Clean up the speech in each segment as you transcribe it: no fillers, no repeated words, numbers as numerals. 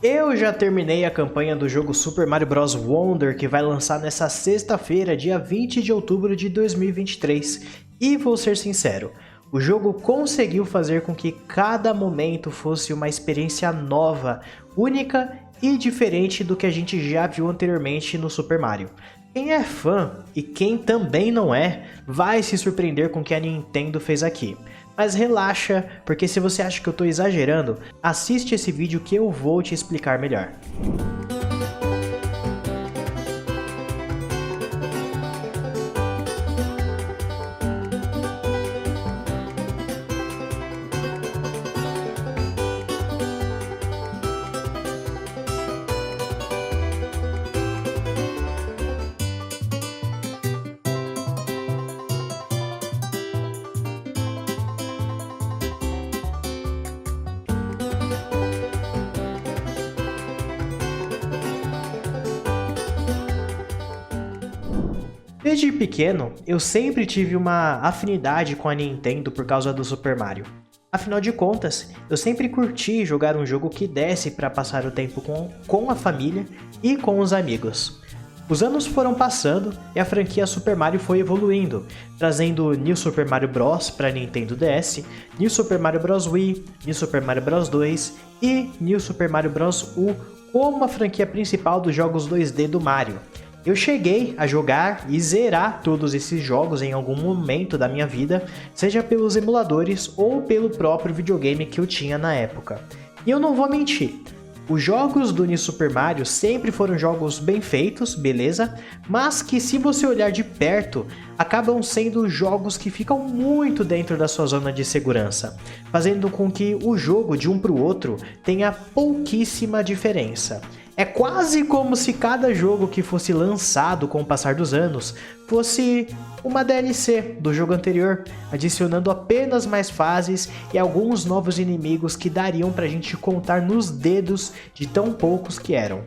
Eu já terminei a campanha do jogo Super Mario Bros. Wonder, que vai lançar nessa sexta-feira, dia 20 de outubro de 2023. E vou ser sincero, o jogo conseguiu fazer com que cada momento fosse uma experiência nova, única e diferente do que a gente já viu anteriormente no Super Mario. Quem é fã e quem também não é, vai se surpreender com o que a Nintendo fez aqui. Mas relaxa, porque se você acha que eu tô exagerando, assiste esse vídeo que eu vou te explicar melhor. Desde pequeno, eu sempre tive uma afinidade com a Nintendo por causa do Super Mario. Afinal de contas, eu sempre curti jogar um jogo que desse para passar o tempo com a família e com os amigos. Os anos foram passando e a franquia Super Mario foi evoluindo, trazendo New Super Mario Bros. Para Nintendo DS, New Super Mario Bros. Wii, New Super Mario Bros. 2 e New Super Mario Bros. U como a franquia principal dos jogos 2D do Mario. Eu cheguei a jogar e zerar todos esses jogos em algum momento da minha vida, seja pelos emuladores ou pelo próprio videogame que eu tinha na época. E eu não vou mentir, os jogos do New Super Mario sempre foram jogos bem feitos, beleza? Mas que se você olhar de perto, acabam sendo jogos que ficam muito dentro da sua zona de segurança, fazendo com que o jogo de um para o outro tenha pouquíssima diferença. É quase como se cada jogo que fosse lançado com o passar dos anos fosse uma DLC do jogo anterior, adicionando apenas mais fases e alguns novos inimigos que dariam pra gente contar nos dedos de tão poucos que eram.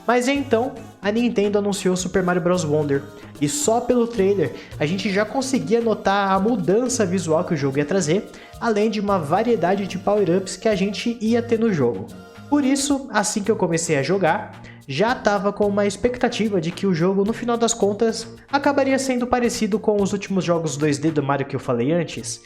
Mas então, a Nintendo anunciou Super Mario Bros. Wonder, e só pelo trailer a gente já conseguia notar a mudança visual que o jogo ia trazer, além de uma variedade de power-ups que a gente ia ter no jogo. Por isso, assim que eu comecei a jogar, já estava com uma expectativa de que o jogo, no final das contas, acabaria sendo parecido com os últimos jogos 2D do Mario que eu falei antes.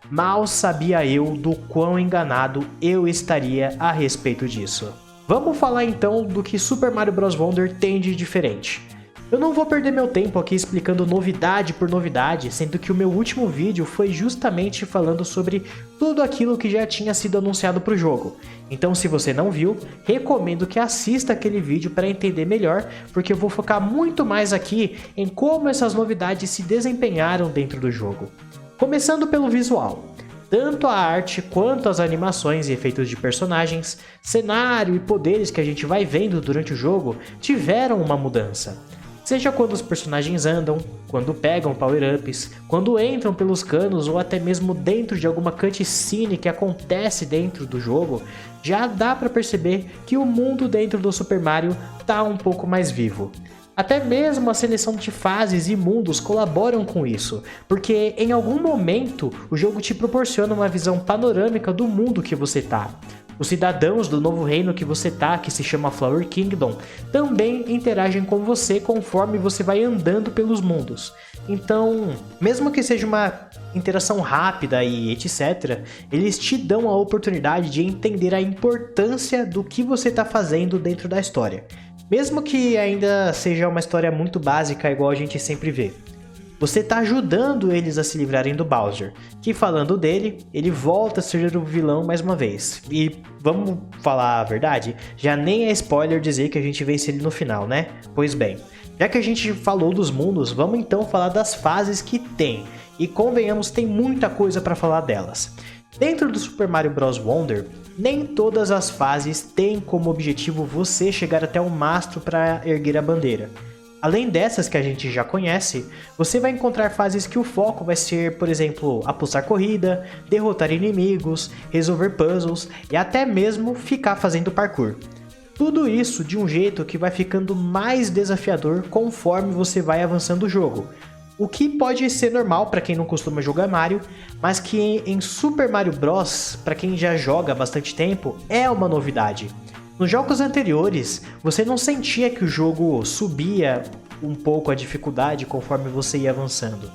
Mal sabia eu do quão enganado eu estaria a respeito disso. Vamos falar então do que Super Mario Bros. Wonder tem de diferente. Eu não vou perder meu tempo aqui explicando novidade por novidade, sendo que o meu último vídeo foi justamente falando sobre tudo aquilo que já tinha sido anunciado para o jogo. Então se você não viu, recomendo que assista aquele vídeo para entender melhor, porque eu vou focar muito mais aqui em como essas novidades se desempenharam dentro do jogo. Começando pelo visual. Tanto a arte quanto as animações e efeitos de personagens, cenário e poderes que a gente vai vendo durante o jogo tiveram uma mudança. Seja quando os personagens andam, quando pegam power-ups, quando entram pelos canos ou até mesmo dentro de alguma cutscene que acontece dentro do jogo, já dá pra perceber que o mundo dentro do Super Mario tá um pouco mais vivo. Até mesmo a seleção de fases e mundos colaboram com isso, porque em algum momento o jogo te proporciona uma visão panorâmica do mundo que você tá. Os cidadãos do novo reino que você tá, que se chama Flower Kingdom, também interagem com você conforme você vai andando pelos mundos. Então, mesmo que seja uma interação rápida e etc, eles te dão a oportunidade de entender a importância do que você tá fazendo dentro da história. Mesmo que ainda seja uma história muito básica, igual a gente sempre vê. Você está ajudando eles a se livrarem do Bowser, que falando dele, ele volta a ser o vilão mais uma vez. E vamos falar a verdade, já nem é spoiler dizer que a gente vence ele no final, né? Pois bem, já que a gente falou dos mundos, vamos então falar das fases que tem. E convenhamos, tem muita coisa para falar delas. Dentro do Super Mario Bros. Wonder, nem todas as fases têm como objetivo você chegar até o mastro para erguer a bandeira. Além dessas que a gente já conhece, você vai encontrar fases que o foco vai ser, por exemplo, apostar corrida, derrotar inimigos, resolver puzzles e até mesmo ficar fazendo parkour. Tudo isso de um jeito que vai ficando mais desafiador conforme você vai avançando o jogo. O que pode ser normal para quem não costuma jogar Mario, mas que em Super Mario Bros, para quem já joga há bastante tempo, é uma novidade. Nos jogos anteriores, você não sentia que o jogo subia um pouco a dificuldade conforme você ia avançando.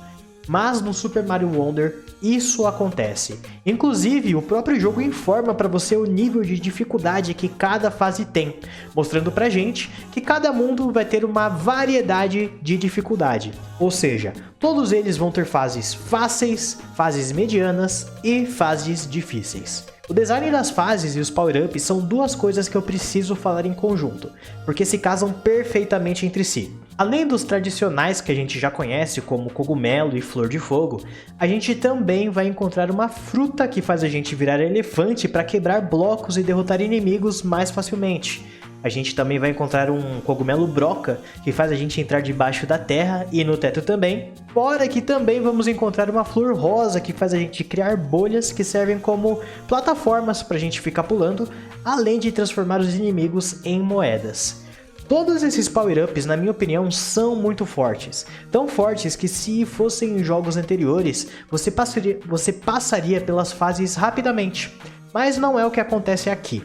Mas no Super Mario Wonder isso acontece. Inclusive, o próprio jogo informa para você o nível de dificuldade que cada fase tem, mostrando pra gente que cada mundo vai ter uma variedade de dificuldade. Ou seja, todos eles vão ter fases fáceis, fases medianas e fases difíceis. O design das fases e os power-ups são duas coisas que eu preciso falar em conjunto, porque se casam perfeitamente entre si. Além dos tradicionais que a gente já conhece, como cogumelo e flor de fogo, a gente também vai encontrar uma fruta que faz a gente virar elefante para quebrar blocos e derrotar inimigos mais facilmente. A gente também vai encontrar um cogumelo broca, que faz a gente entrar debaixo da terra e no teto também. Fora que também vamos encontrar uma flor rosa, que faz a gente criar bolhas que servem como plataformas para a gente ficar pulando, além de transformar os inimigos em moedas. Todos esses power-ups, na minha opinião, são muito fortes. Tão fortes que se fossem em jogos anteriores, você passaria pelas fases rapidamente. Mas não é o que acontece aqui.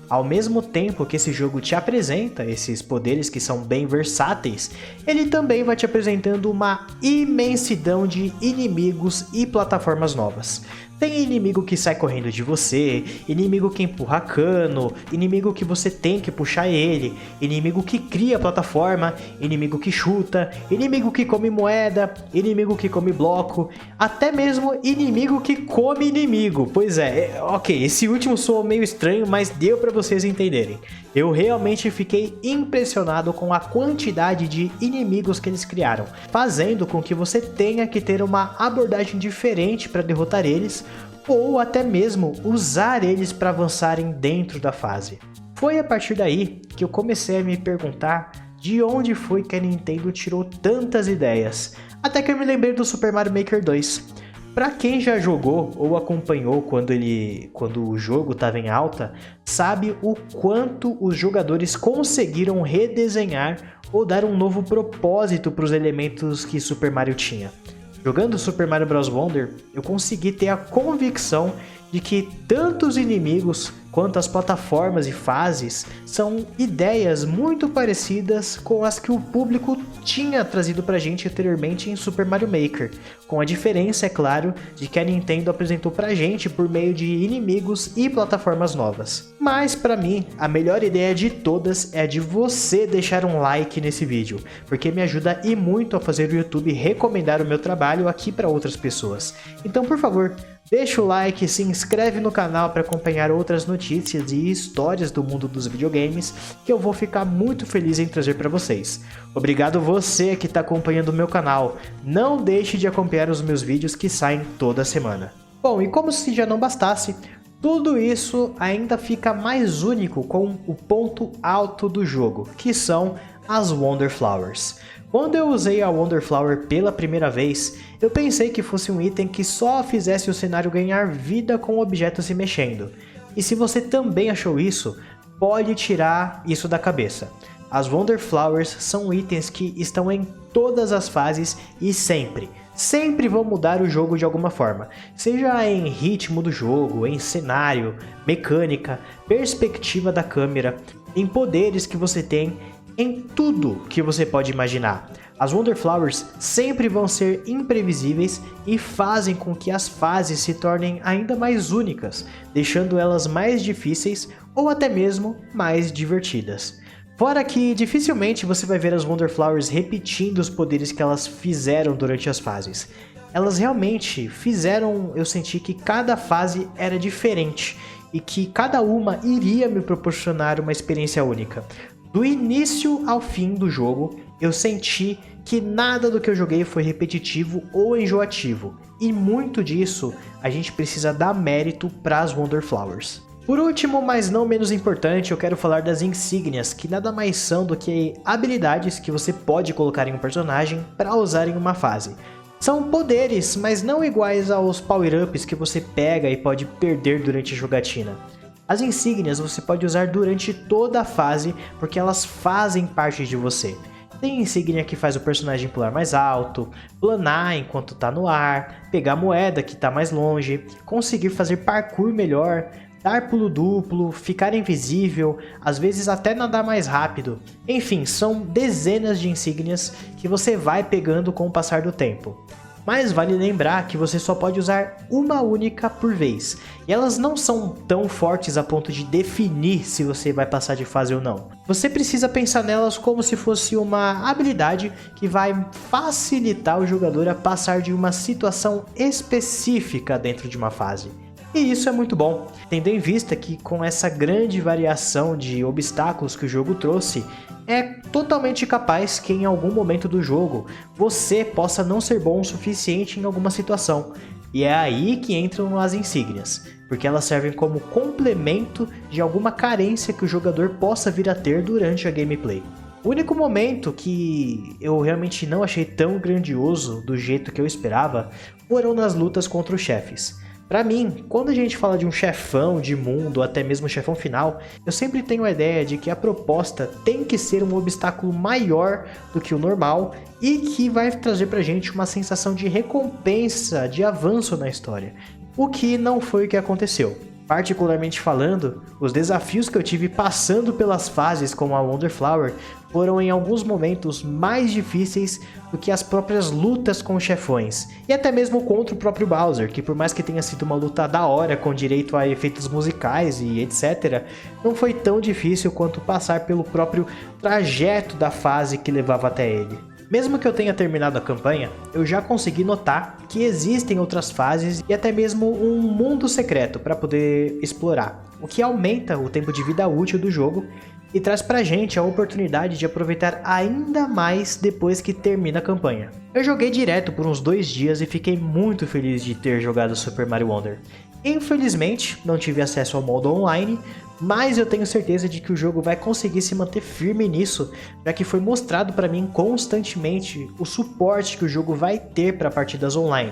Ao mesmo tempo que esse jogo te apresenta esses poderes que são bem versáteis, ele também vai te apresentando uma imensidão de inimigos e plataformas novas. Tem inimigo que sai correndo de você, inimigo que empurra cano, inimigo que você tem que puxar ele, inimigo que cria plataforma, inimigo que chuta, inimigo que come moeda, inimigo que come bloco, até mesmo inimigo que come inimigo. Pois é, ok, esse último soou meio estranho, mas deu pra vocês entenderem. Eu realmente fiquei impressionado com a quantidade de inimigos que eles criaram, fazendo com que você tenha que ter uma abordagem diferente para derrotar eles, ou até mesmo usar eles para avançarem dentro da fase. Foi a partir daí que eu comecei a me perguntar de onde foi que a Nintendo tirou tantas ideias, até que eu me lembrei do Super Mario Maker 2. Para quem já jogou ou acompanhou quando o jogo estava em alta, sabe o quanto os jogadores conseguiram redesenhar ou dar um novo propósito para os elementos que Super Mario tinha. Jogando Super Mario Bros. Wonder, eu consegui ter a convicção de que tanto os inimigos quanto as plataformas e fases são ideias muito parecidas com as que o público tinha trazido pra gente anteriormente em Super Mario Maker, com a diferença, é claro, de que a Nintendo apresentou pra gente por meio de inimigos e plataformas novas. Mas pra mim, a melhor ideia de todas é a de você deixar um like nesse vídeo, porque me ajuda e muito a fazer o YouTube recomendar o meu trabalho aqui para outras pessoas. Então, por favor, deixa o like, se inscreve no canal para acompanhar outras notícias e histórias do mundo dos videogames que eu vou ficar muito feliz em trazer para vocês. Obrigado você que está acompanhando o meu canal. Não deixe de acompanhar os meus vídeos que saem toda semana. Bom, e como se já não bastasse, tudo isso ainda fica mais único com o ponto alto do jogo, que são as Wonder Flowers. Quando eu usei a Wonder Flower pela primeira vez, eu pensei que fosse um item que só fizesse o cenário ganhar vida com objetos se mexendo. E se você também achou isso, pode tirar isso da cabeça. As Wonder Flowers são itens que estão em todas as fases e sempre vão mudar o jogo de alguma forma. Seja em ritmo do jogo, em cenário, mecânica, perspectiva da câmera, em poderes que você tem, em tudo que você pode imaginar. As Wonder Flowers sempre vão ser imprevisíveis e fazem com que as fases se tornem ainda mais únicas, deixando elas mais difíceis ou até mesmo mais divertidas. Fora que dificilmente você vai ver as Wonder Flowers repetindo os poderes que elas fizeram durante as fases. Elas realmente fizeram eu sentir que cada fase era diferente e que cada uma iria me proporcionar uma experiência única. Do início ao fim do jogo, eu senti que nada do que eu joguei foi repetitivo ou enjoativo, e muito disso a gente precisa dar mérito para as Wonder Flowers. Por último, mas não menos importante, eu quero falar das insígnias, que nada mais são do que habilidades que você pode colocar em um personagem para usar em uma fase. São poderes, mas não iguais aos power-ups que você pega e pode perder durante a jogatina. As insígnias você pode usar durante toda a fase, porque elas fazem parte de você. Tem insígnia que faz o personagem pular mais alto, planar enquanto está no ar, pegar moeda que está mais longe, conseguir fazer parkour melhor, dar pulo duplo, ficar invisível, às vezes até nadar mais rápido. Enfim, são dezenas de insígnias que você vai pegando com o passar do tempo. Mas vale lembrar que você só pode usar uma única por vez, e elas não são tão fortes a ponto de definir se você vai passar de fase ou não. Você precisa pensar nelas como se fosse uma habilidade que vai facilitar o jogador a passar de uma situação específica dentro de uma fase. E isso é muito bom, tendo em vista que com essa grande variação de obstáculos que o jogo trouxe, é totalmente capaz que em algum momento do jogo você possa não ser bom o suficiente em alguma situação. E é aí que entram as insígnias, porque elas servem como complemento de alguma carência que o jogador possa vir a ter durante a gameplay. O único momento que eu realmente não achei tão grandioso do jeito que eu esperava foram nas lutas contra os chefes. Pra mim, quando a gente fala de um chefão de mundo ou até mesmo chefão final, eu sempre tenho a ideia de que a proposta tem que ser um obstáculo maior do que o normal e que vai trazer pra gente uma sensação de recompensa, de avanço na história, o que não foi o que aconteceu. Particularmente falando, os desafios que eu tive passando pelas fases como a Wonder Flower foram em alguns momentos mais difíceis do que as próprias lutas com os chefões, e até mesmo contra o próprio Bowser, que por mais que tenha sido uma luta da hora com direito a efeitos musicais e etc, não foi tão difícil quanto passar pelo próprio trajeto da fase que levava até ele. Mesmo que eu tenha terminado a campanha, eu já consegui notar que existem outras fases e até mesmo um mundo secreto para poder explorar, o que aumenta o tempo de vida útil do jogo e traz pra gente a oportunidade de aproveitar ainda mais depois que termina a campanha. Eu joguei direto por uns 2 dias e fiquei muito feliz de ter jogado Super Mario Wonder. Infelizmente, não tive acesso ao modo online, mas eu tenho certeza de que o jogo vai conseguir se manter firme nisso, já que foi mostrado para mim constantemente o suporte que o jogo vai ter para partidas online.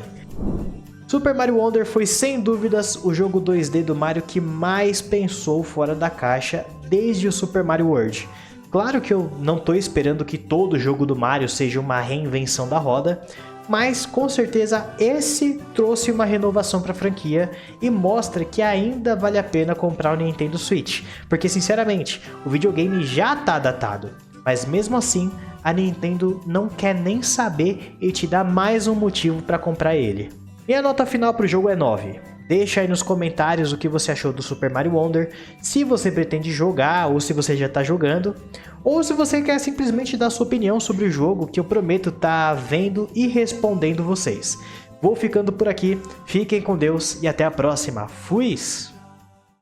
Super Mario Wonder foi sem dúvidas o jogo 2D do Mario que mais pensou fora da caixa desde o Super Mario World. Claro que eu não estou esperando que todo jogo do Mario seja uma reinvenção da roda, mas com certeza esse trouxe uma renovação para a franquia e mostra que ainda vale a pena comprar o Nintendo Switch, porque sinceramente o videogame já está datado, mas mesmo assim a Nintendo não quer nem saber e te dá mais um motivo para comprar ele. Minha nota final para o jogo é 9. Deixa aí nos comentários o que você achou do Super Mario Wonder, se você pretende jogar ou se você já está jogando, ou se você quer simplesmente dar sua opinião sobre o jogo, que eu prometo estar vendo e respondendo vocês. Vou ficando por aqui, fiquem com Deus e até a próxima. Fui!